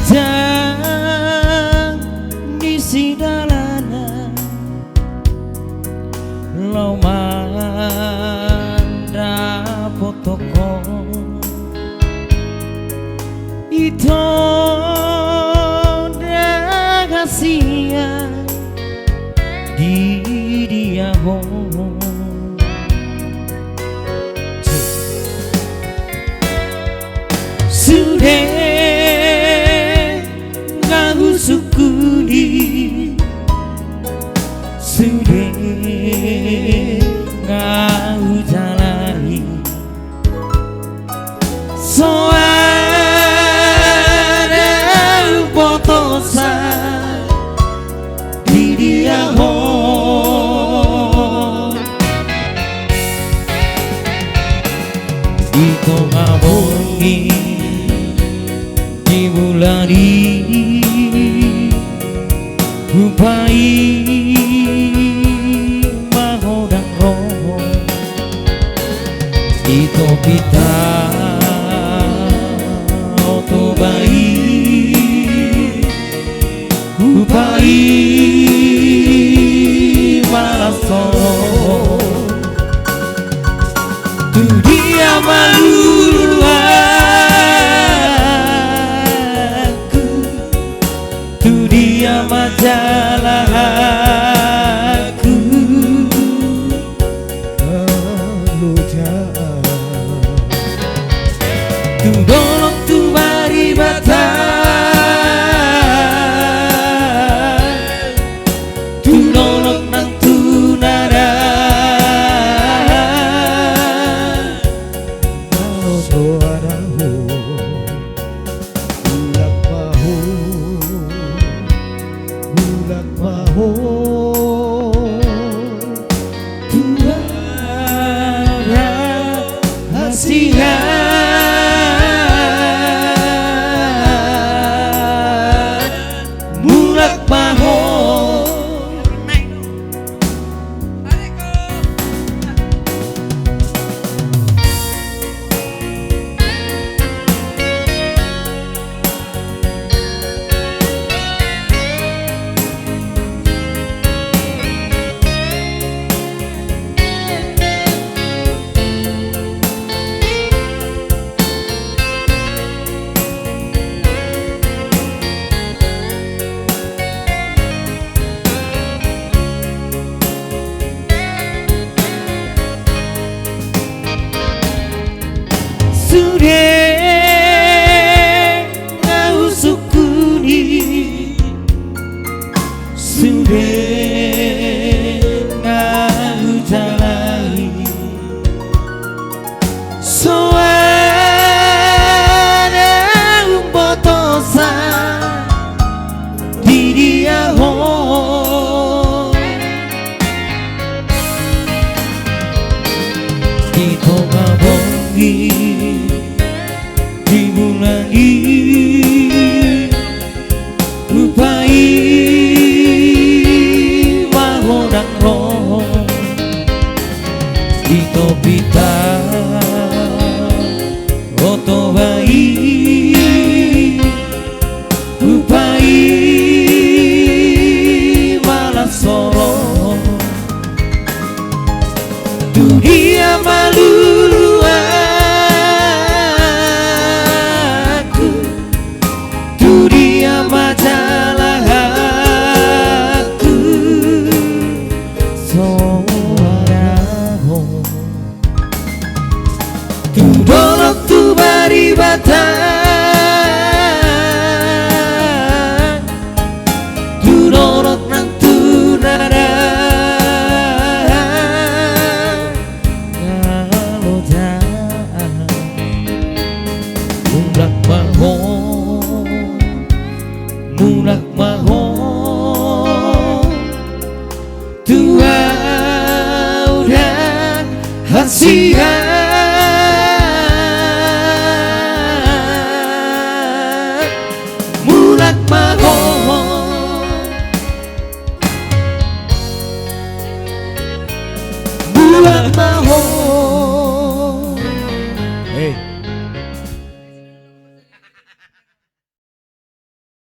datang di sidalana lo manda potoko itu rahasia di dia sudah kau sukuni sudah kau jalani soalnya potosan di dia itu ngabungi di bulan ini upai mahodang roh itu kita oto bayi upai malas solo tu dia malu aku tu dia majalah aku lalu jauh tu dolong tu bari batang tu dolong nang tu nara kalau suaramu bulat mahu Tuhan hasihan bulat mahu sudah kau sukuni sudah kau jalani soalnya potosan di dia itu ngabongi di bulan ini lupai mahodang roh itu pita oto bayi lupai malas solo dunia malu majalah aku suaramu tu dolok tu bari batang tu dolok nang tu nara kalau jangan mulak mulak maho Tuhan dan hasihan